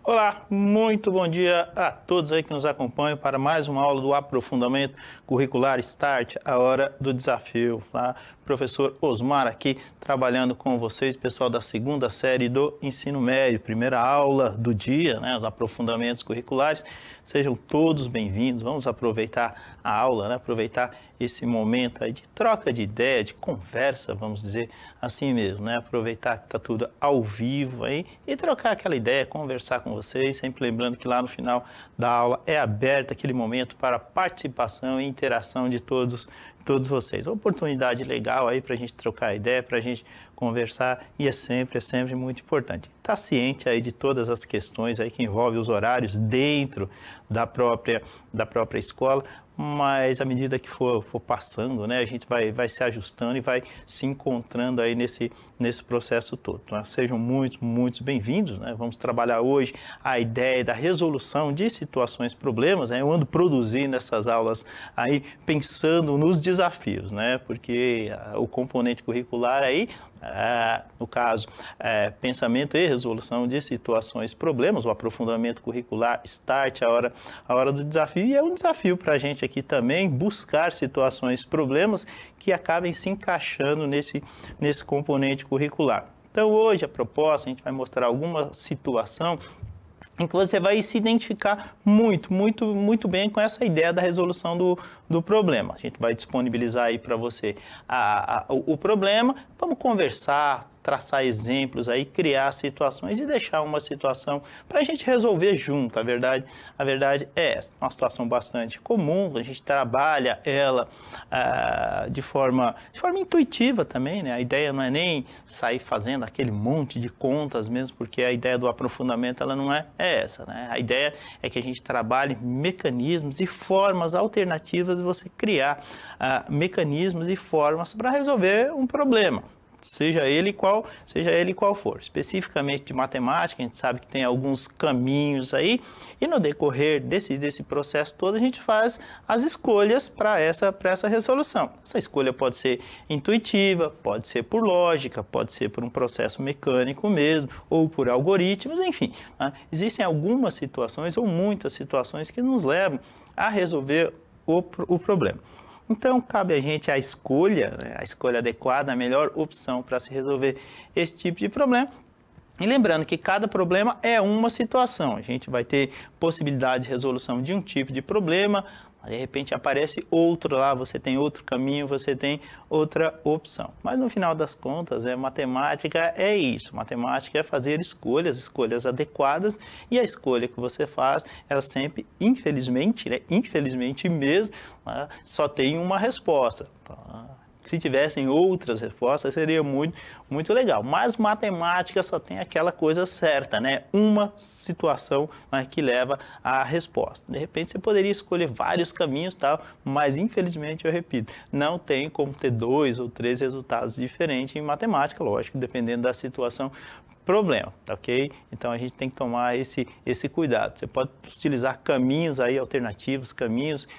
Olá, muito bom dia a todos aí que nos acompanham para mais uma aula do Aprofundamento Curricular Start, a hora do desafio. Tá? Professor Osmar aqui trabalhando com vocês, pessoal da segunda série do ensino médio, primeira aula do dia, né, os aprofundamentos curriculares. Sejam todos bem-vindos, vamos aproveitar a aula, né, aproveitar esse momento aí de troca de ideia, de conversa, vamos dizer assim mesmo, né, aproveitar que está tudo ao vivo aí e trocar aquela ideia, conversar com vocês, sempre lembrando que lá no final da aula é aberto aquele momento para participação e interação de todos vocês. Uma oportunidade legal aí para a gente trocar ideia, para a gente conversar e é sempre muito importante. Estar ciente aí de todas as questões aí que envolvem os horários dentro da própria escola, mas à medida que for passando, né, a gente vai se ajustando e vai se encontrando aí nesse processo todo. Então, sejam muito bem-vindos, né? Vamos trabalhar hoje a ideia da resolução de situações, problemas, né? Eu ando produzindo essas aulas aí pensando nos desafios, né? Porque o componente curricular aí, no caso, pensamento e resolução de situações, problemas, o aprofundamento curricular, start, a hora do desafio, e é um desafio para a gente aqui também buscar situações, problemas que acabem se encaixando nesse componente curricular. Então hoje a proposta, a gente vai mostrar alguma situação em que você vai se identificar muito bem com essa ideia da resolução do problema. A gente vai disponibilizar aí para você o problema, vamos conversar, traçar exemplos aí, criar situações e deixar uma situação para a gente resolver junto. A verdade é essa, uma situação bastante comum, a gente trabalha ela de forma intuitiva também, né? A ideia não é nem sair fazendo aquele monte de contas mesmo, porque a ideia do aprofundamento ela não é essa, né? A ideia é que a gente trabalhe mecanismos e formas alternativas de você criar mecanismos e formas para resolver um problema. Seja ele qual for. Especificamente de matemática, a gente sabe que tem alguns caminhos aí, e no decorrer desse processo todo, a gente faz as escolhas para essa resolução. Essa escolha pode ser intuitiva, pode ser por lógica, pode ser por um processo mecânico mesmo, ou por algoritmos, enfim. Né? Existem algumas situações, ou muitas situações, que nos levam a resolver o problema. Então, cabe a gente a escolha, né, a escolha adequada, a melhor opção para se resolver esse tipo de problema. E lembrando que cada problema é uma situação. A gente vai ter possibilidade de resolução de um tipo de problema, de repente aparece outro lá, você tem outro caminho, você tem outra opção. Mas no final das contas, matemática é isso. Matemática é fazer escolhas adequadas, e a escolha que você faz, ela sempre, infelizmente, né, infelizmente mesmo, só tem uma resposta. Se tivessem outras respostas, seria muito legal. Mas matemática só tem aquela coisa certa, né? Uma situação, né, que leva à resposta. De repente, você poderia escolher vários caminhos, tal, mas infelizmente, eu repito, não tem como ter 2 ou 3 resultados diferentes em matemática, lógico, dependendo da situação, problema, ok? Então a gente tem que tomar esse cuidado. Você pode utilizar caminhos aí alternativos, caminhos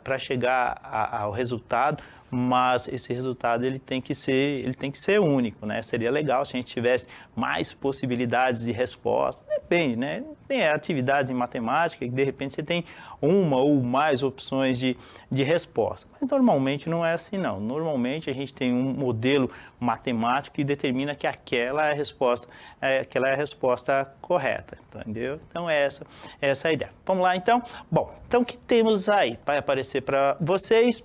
para chegar ao resultado, mas esse resultado ele tem que ser único, né? Seria legal se a gente tivesse mais possibilidades de resposta. Depende, né? Tem atividades em matemática que de repente você tem uma ou mais opções de resposta. Mas normalmente não é assim, não. Normalmente a gente tem um modelo matemático que determina que aquela é a resposta correta, entendeu? Então é essa a ideia. Vamos lá então? Bom, então o que temos aí? Vai aparecer para vocês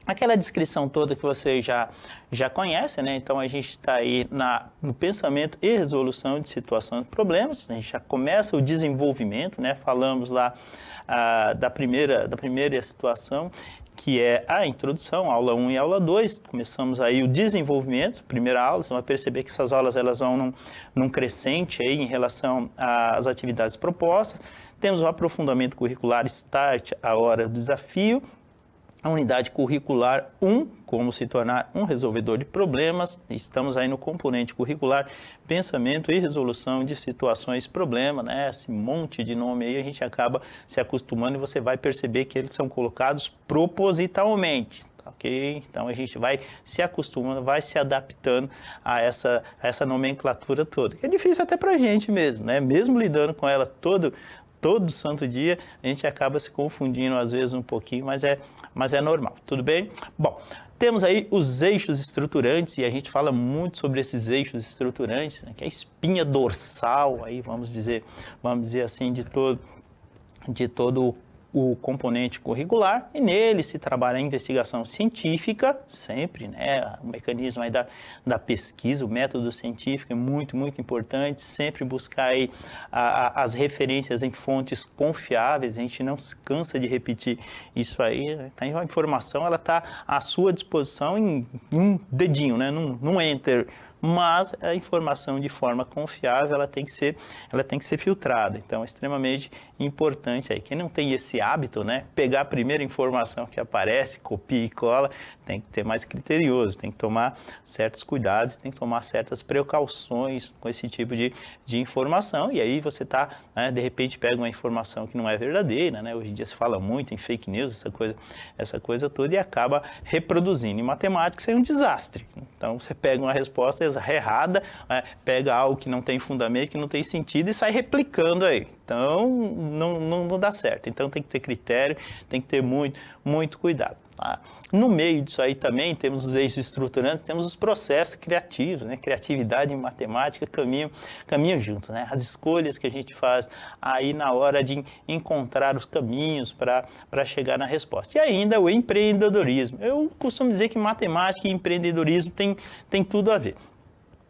aquela descrição toda que vocês já conhecem, né? Então a gente está aí no pensamento e resolução de situações e problemas. A gente já começa o desenvolvimento, né? Falamos lá da primeira situação, que é a introdução, aula 1 e aula 2. Começamos aí o desenvolvimento, primeira aula. Você vai perceber que essas aulas elas vão num crescente aí em relação às atividades propostas. Temos o aprofundamento curricular Start, a hora do desafio. A unidade curricular 1, como se tornar um resolvedor de problemas. Estamos aí no componente curricular, pensamento e resolução de situações, problema, né? Esse monte de nome aí a gente acaba se acostumando e você vai perceber que eles são colocados propositalmente, ok? ok? Então a gente vai se acostumando, vai se adaptando a essa nomenclatura toda. É difícil até para a gente mesmo, né? Mesmo lidando com ela todo santo dia, a gente acaba se confundindo às vezes um pouquinho, mas é normal, tudo bem? Bom, temos aí os eixos estruturantes, e a gente fala muito sobre esses eixos estruturantes, né, que é a espinha dorsal, aí vamos dizer assim, de todo o componente curricular, e nele se trabalha a investigação científica, sempre, né? O mecanismo aí da pesquisa, o método científico é muito, muito importante, sempre buscar aí as referências em fontes confiáveis, a gente não se cansa de repetir isso aí, né? A informação ela está à sua disposição em um dedinho, né? Num enter, mas a informação de forma confiável ela tem que ser filtrada. Então é extremamente importante aí. Quem não tem esse hábito, né, pegar a primeira informação que aparece, copia e cola, tem que ter mais criterioso, tem que tomar certos cuidados, tem que tomar certas precauções com esse tipo de informação. E aí você está, né, de repente pega uma informação que não é verdadeira, né? Hoje em dia se fala muito em fake news, essa coisa toda, e acaba reproduzindo. Em matemática isso é um desastre. Então você pega uma resposta errada, né, pega algo que não tem fundamento, que não tem sentido e sai replicando aí. Então não dá certo. Então tem que ter critério, tem que ter muito, muito cuidado. Tá? No meio disso aí também temos os eixos estruturantes, temos os processos criativos, né? Criatividade e matemática caminham juntos, né? As escolhas que a gente faz aí na hora de encontrar os caminhos para chegar na resposta. E ainda o empreendedorismo. Eu costumo dizer que matemática e empreendedorismo tem tudo a ver.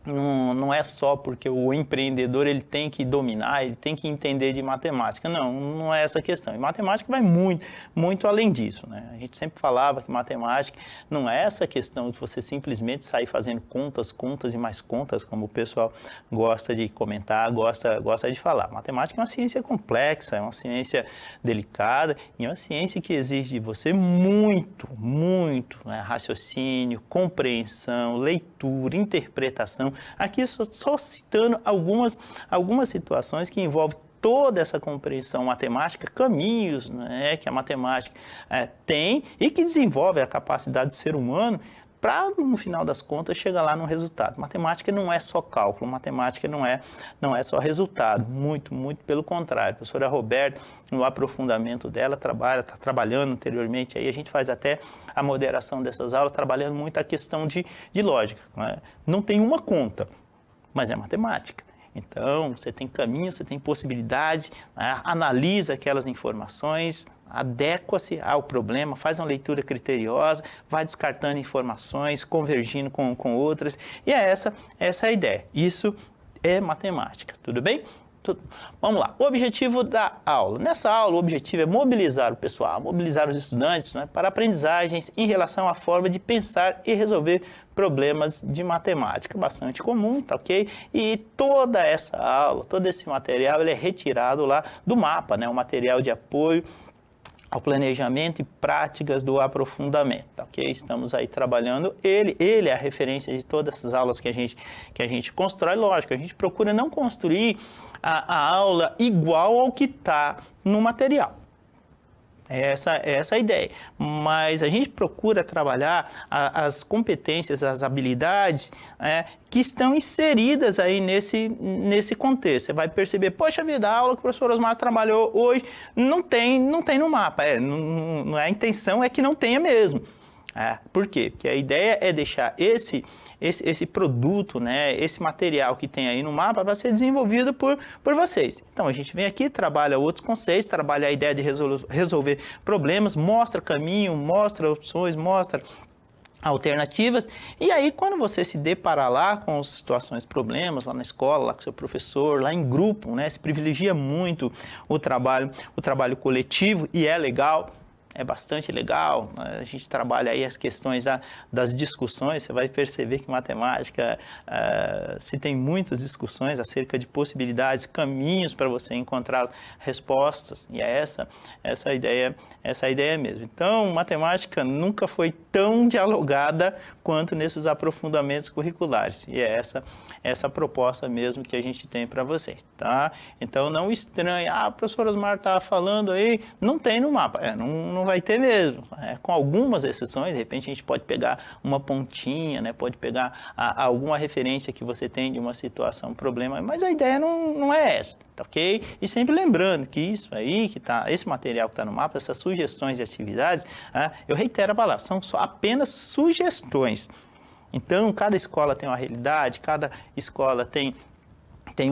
Não é só porque o empreendedor ele tem que dominar, ele tem que entender de matemática. Não é essa a questão. E matemática vai muito, muito além disso, né? A gente sempre falava que matemática não é essa questão de você simplesmente sair fazendo contas e mais contas, como o pessoal gosta de comentar, gosta de falar. Matemática é uma ciência complexa, é uma ciência delicada e é uma ciência que exige de você muito, muito, né? Raciocínio, compreensão, leitura, interpretação. Aqui só citando algumas situações que envolvem toda essa compreensão matemática, caminhos, né, que a matemática tem e que desenvolve a capacidade do ser humano para, no final das contas, chegar lá no resultado. Matemática não é só cálculo, matemática não é só resultado, muito, muito pelo contrário. A professora Roberta, no aprofundamento dela, está trabalhando anteriormente, aí a gente faz até a moderação dessas aulas, trabalhando muito a questão de lógica, né? Não tem uma conta, mas é matemática. Então, você tem caminhos, você tem possibilidades, né? Analisa aquelas informações, adequa-se ao problema, faz uma leitura criteriosa, vai descartando informações, convergindo com outras, e é essa a ideia. Isso é matemática, tudo bem? Vamos lá, o objetivo da aula. Nessa aula, o objetivo é mobilizar o pessoal, mobilizar os estudantes, né, para aprendizagens em relação à forma de pensar e resolver problemas de matemática. Bastante comum, tá ok? E toda essa aula, todo esse material, ele é retirado lá do mapa, né, o material de apoio ao planejamento e práticas do aprofundamento, ok? Estamos aí trabalhando ele é a referência de todas essas aulas que a gente constrói. Lógico, a gente procura não construir a aula igual ao que está no material. É essa a ideia, mas a gente procura trabalhar as competências, as habilidades que estão inseridas aí nesse contexto. Você vai perceber, poxa vida, a aula que o professor Osmar trabalhou hoje não tem no mapa. A intenção é que não tenha mesmo. Por quê? Porque a ideia é deixar esse produto, né, esse material que tem aí no mapa vai ser desenvolvido por vocês. Então a gente vem aqui, trabalha outros conceitos, trabalha a ideia de resolver problemas, mostra caminho, mostra opções, mostra alternativas, e aí quando você se deparar lá com as situações, problemas lá na escola, lá com seu professor, lá em grupo, né, se privilegia muito o trabalho coletivo, e é legal. É bastante legal, a gente trabalha aí as questões das discussões, você vai perceber que matemática se tem muitas discussões acerca de possibilidades, caminhos para você encontrar respostas, e é essa a ideia mesmo. Então, matemática nunca foi tão dialogada quanto nesses aprofundamentos curriculares, e é essa proposta mesmo que a gente tem para vocês, tá? Então, não estranhe, a professora Osmar estava falando aí, não tem no mapa, não não vai ter mesmo. Com algumas exceções, de repente a gente pode pegar uma pontinha, né? Pode pegar alguma referência que você tem de uma situação, um problema, mas a ideia não é essa, tá ok? E sempre lembrando que isso aí, esse material que está no mapa, essas sugestões de atividades, eu reitero a palavra, são só apenas sugestões. Então, cada escola tem uma realidade, cada escola tem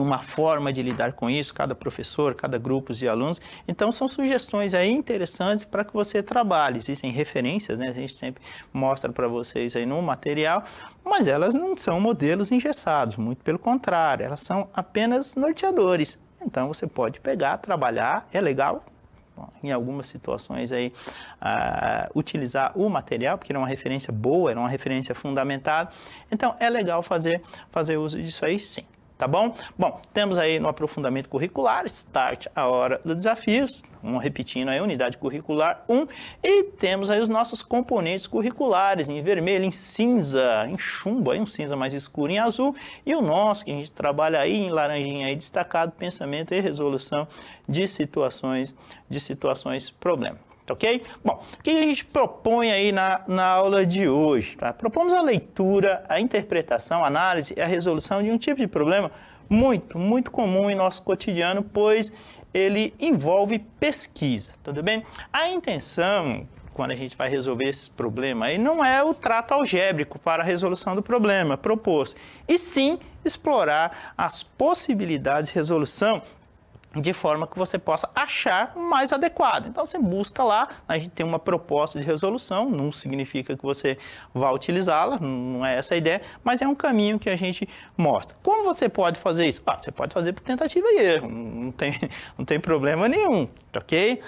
uma forma de lidar com isso, cada professor, cada grupo de alunos. Então, são sugestões aí interessantes para que você trabalhe. Existem referências, né? A gente sempre mostra para vocês aí no material, mas elas não são modelos engessados, muito pelo contrário, elas são apenas norteadores. Então, você pode pegar, trabalhar, é legal, em algumas situações aí, utilizar o material, porque era uma referência boa, era uma referência fundamentada. Então, é legal fazer uso disso aí, sim. Tá bom? Bom, temos aí no aprofundamento curricular, Start a hora dos desafios, repetindo aí, unidade curricular 1, e temos aí os nossos componentes curriculares, em vermelho, em cinza, em chumbo, aí um cinza mais escuro em azul, e o nosso, que a gente trabalha aí em laranjinha aí destacado, pensamento e resolução de situações problema. Ok? Bom, o que a gente propõe aí na aula de hoje? Tá? Propomos a leitura, a interpretação, a análise e a resolução de um tipo de problema muito comum em nosso cotidiano, pois ele envolve pesquisa, tudo bem? A intenção, quando a gente vai resolver esse problema aí, não é o trato algébrico para a resolução do problema proposto, e sim explorar as possibilidades de resolução de forma que você possa achar mais adequado. Então, você busca lá, a gente tem uma proposta de resolução, não significa que você vá utilizá-la, não é essa a ideia, mas é um caminho que a gente mostra. Como você pode fazer isso? Você pode fazer por tentativa e erro, não tem problema nenhum, ok?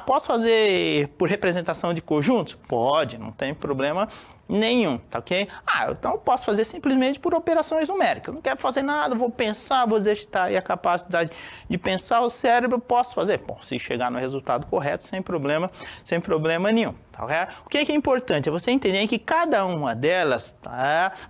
Posso fazer por representação de conjuntos? Pode, não tem problema nenhum, tá ok? Então eu posso fazer simplesmente por operações numéricas. Não quero fazer nada, vou pensar, vou exercitar aí a capacidade de pensar o cérebro, posso fazer. Bom, se chegar no resultado correto, sem problema nenhum. Tá ok? O que é importante? É você entender que cada uma delas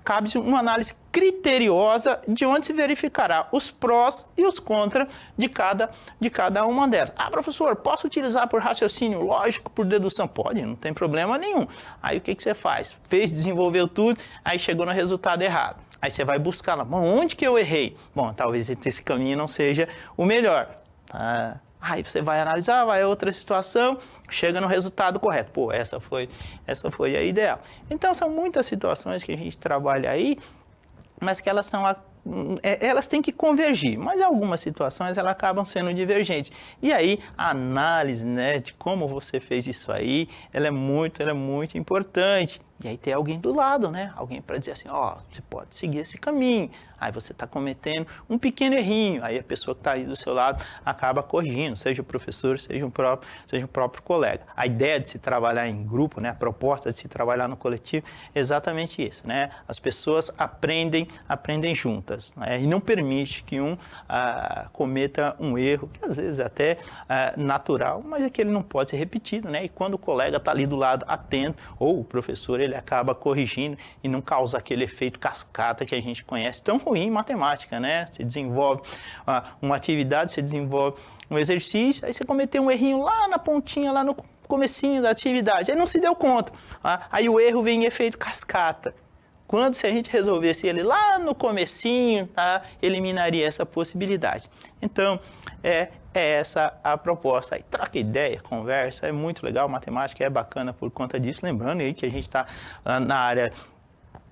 cabe uma análise criteriosa de onde se verificará os prós e os contras de cada uma delas. Professor, posso utilizar por raciocínio lógico, por dedução? Pode, não tem problema nenhum. Aí o que você faz? Desenvolveu tudo, aí chegou no resultado errado. Aí você vai buscar lá, onde que eu errei? Bom, talvez esse caminho não seja o melhor. Aí você vai analisar, vai a outra situação, chega no resultado correto. Essa foi a ideal. Então, são muitas situações que a gente trabalha aí, mas que elas têm que convergir, mas em algumas situações elas acabam sendo divergentes. E aí, a análise, né, de como você fez isso aí, ela é muito importante. E aí tem alguém do lado, né? Alguém para dizer assim, você pode seguir esse caminho. Aí você está cometendo um pequeno errinho. Aí a pessoa que está aí do seu lado acaba corrigindo, seja o professor, seja o próprio colega. A ideia de se trabalhar em grupo, né? A proposta de se trabalhar no coletivo é exatamente isso, né? As pessoas aprendem juntas, né? E não permite que um cometa um erro, que às vezes é até natural, mas é que ele não pode ser repetido, né? E quando o colega está ali do lado atento, ou o professor, ele acaba corrigindo e não causa aquele efeito cascata que a gente conhece tão ruim em matemática, né? Você desenvolve uma atividade, você desenvolve um exercício, aí você cometeu um errinho lá na pontinha, lá no comecinho da atividade, aí não se deu conta. Aí o erro vem em efeito cascata. Se a gente resolvesse ele lá no comecinho, eliminaria essa possibilidade. Então, é essa a proposta aí. Troca ideia, conversa, é muito legal, matemática é bacana por conta disso. Lembrando aí que a gente está na área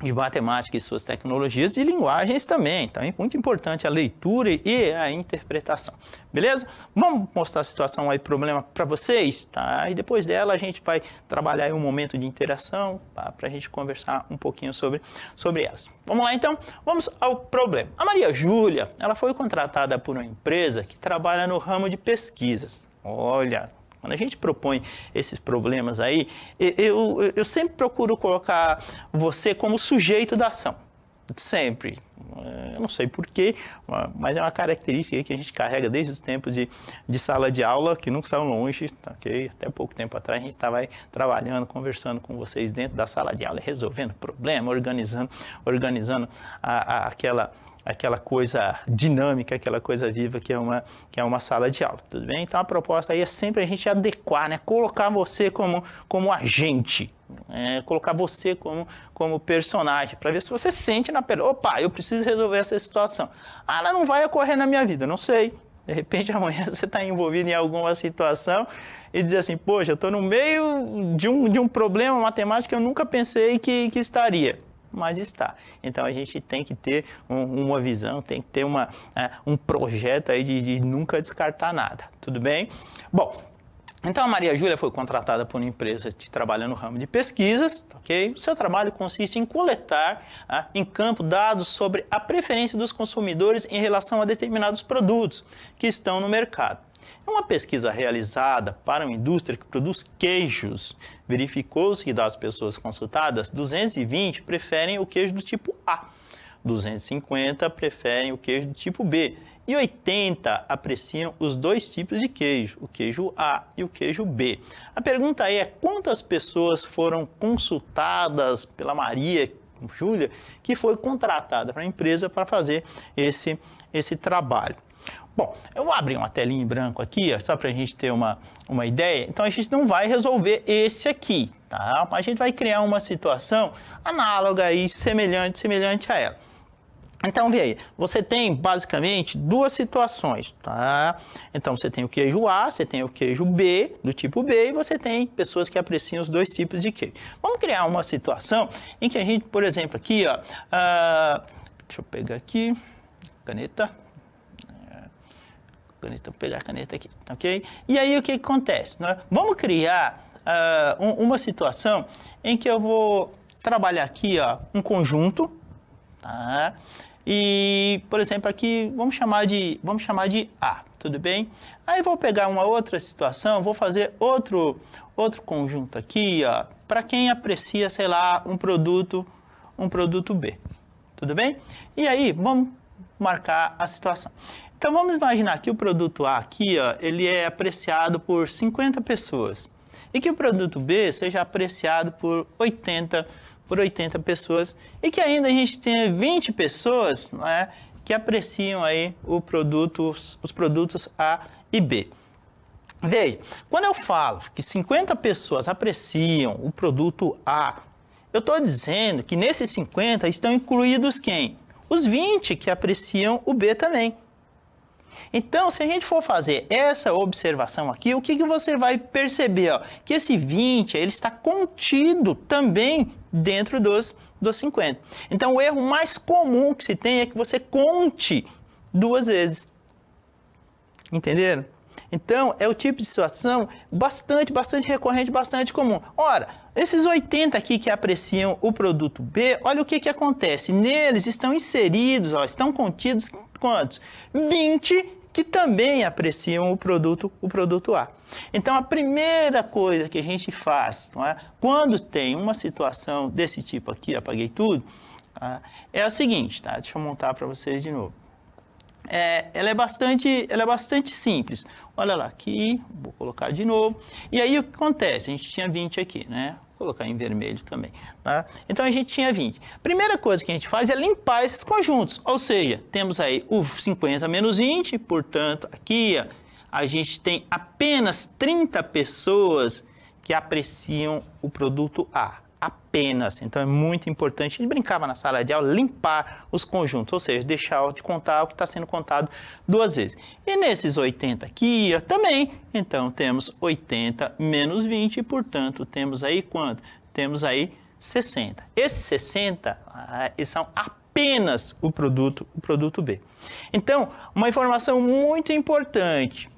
de matemática e suas tecnologias e linguagens também. Então é muito importante a leitura e a interpretação. Beleza? Vamos mostrar a situação aí, problema para vocês, tá? E depois dela a gente vai trabalhar aí um momento de interação, tá? Para a gente conversar um pouquinho sobre elas. Vamos lá então? Vamos ao problema. A Maria Júlia, ela foi contratada por uma empresa que trabalha no ramo de pesquisas. Olha, quando a gente propõe esses problemas aí, eu sempre procuro colocar você como sujeito da ação. Sempre. Eu não sei porquê, mas é uma característica que a gente carrega desde os tempos de sala de aula, que nunca são longe, ok? Até pouco tempo atrás a gente estava aí trabalhando, conversando com vocês dentro da sala de aula, resolvendo problema, organizando aquela coisa dinâmica, aquela coisa viva que é uma sala de aula, tudo bem? Então a proposta aí é sempre a gente adequar, né? Colocar você como agente, colocar você como personagem, para ver se você sente na pele, opa, eu preciso resolver essa situação. Ah, ela não vai ocorrer na minha vida, não sei. De repente amanhã você está envolvido em alguma situação e diz assim, poxa, eu estou no meio de um problema matemático que eu nunca pensei que estaria. Mas está. Então a gente tem que ter uma visão, tem que ter um projeto aí de nunca descartar nada, tudo bem? Bom, então a Maria Júlia foi contratada por uma empresa que trabalha no ramo de pesquisas, ok? O seu trabalho consiste em coletar em campo dados sobre a preferência dos consumidores em relação a determinados produtos que estão no mercado. Uma pesquisa realizada para uma indústria que produz queijos verificou-se que das pessoas consultadas, 220 preferem o queijo do tipo A, 250 preferem o queijo do tipo B e 80 apreciam os dois tipos de queijo, o queijo A e o queijo B. A pergunta aí é quantas pessoas foram consultadas pela Maria Júlia, que foi contratada para a empresa para fazer esse trabalho. Bom, eu vou abrir uma telinha em branco aqui, ó, só para a gente ter uma ideia. Então, a gente não vai resolver esse aqui, tá? A gente vai criar uma situação análoga e semelhante a ela. Então, vê aí, você tem basicamente duas situações, tá? Então, você tem o queijo A, você tem o queijo B, do tipo B, e você tem pessoas que apreciam os dois tipos de queijo. Vamos criar uma situação em que a gente, por exemplo, aqui, ó, deixa eu pegar aqui, caneta. Vou pegar a caneta aqui, ok? E aí o que acontece? Né? Vamos criar uma situação em que eu vou trabalhar aqui um conjunto, tá? E, por exemplo, aqui vamos chamar de A, tudo bem? Aí vou pegar uma outra situação, vou fazer outro conjunto aqui, para quem aprecia, sei lá, um produto B, tudo bem? E aí vamos marcar a situação. Então, vamos imaginar que o produto A aqui, ele é apreciado por 50 pessoas e que o produto B seja apreciado por 80 pessoas e que ainda a gente tenha 20 pessoas, né, que apreciam aí os produtos A e B. Veja, quando eu falo que 50 pessoas apreciam o produto A, eu estou dizendo que nesses 50 estão incluídos quem? Os 20 que apreciam o B também. Então, se a gente for fazer essa observação aqui, o que você vai perceber? Que esse 20 ele está contido também dentro dos 50. Então, o erro mais comum que se tem é que você conte duas vezes. Entenderam? Então, é o tipo de situação bastante recorrente, bastante comum. Ora, esses 80 aqui que apreciam o produto B, olha o que acontece. Neles estão inseridos, estão contidos quantos? 20 que também apreciam o produto A. Então, a primeira coisa que a gente faz, não é? Quando tem uma situação desse tipo aqui, apaguei tudo, é o seguinte, tá? Deixa eu montar para vocês de novo. Ela é bastante simples. Olha lá, aqui, vou colocar de novo. E aí, o que acontece? A gente tinha 20 aqui, né? Vou colocar em vermelho também. Tá? Então, a gente tinha 20. Primeira coisa que a gente faz é limpar esses conjuntos. Ou seja, temos aí o 50 menos 20, portanto, aqui a gente tem apenas 30 pessoas que apreciam o produto A. Apenas. Então, é muito importante. A gente brincava na sala de aula, limpar os conjuntos, ou seja, deixar de contar o que está sendo contado duas vezes. E nesses 80 aqui também, então, temos 80 menos 20, portanto, temos aí quanto? Temos aí 60. Esses 60 são apenas o produto B. Então, uma informação muito importante.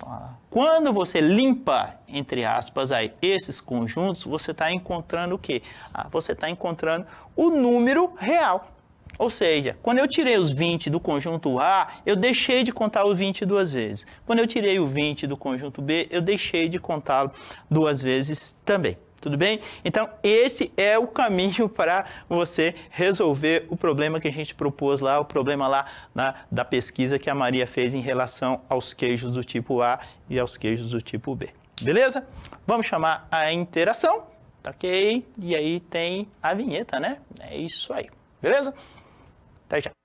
Quando você limpa, entre aspas, aí, esses conjuntos, você está encontrando o quê? Você está encontrando o número real. Ou seja, quando eu tirei os 20 do conjunto A, eu deixei de contar os 20 duas vezes. Quando eu tirei o 20 do conjunto B, eu deixei de contá-lo duas vezes também. Tudo bem? Então, esse é o caminho para você resolver o problema que a gente propôs lá, o problema lá da pesquisa que a Maria fez em relação aos queijos do tipo A e aos queijos do tipo B. Beleza? Vamos chamar a interação, ok? E aí tem a vinheta, né? É isso aí. Beleza? Até já.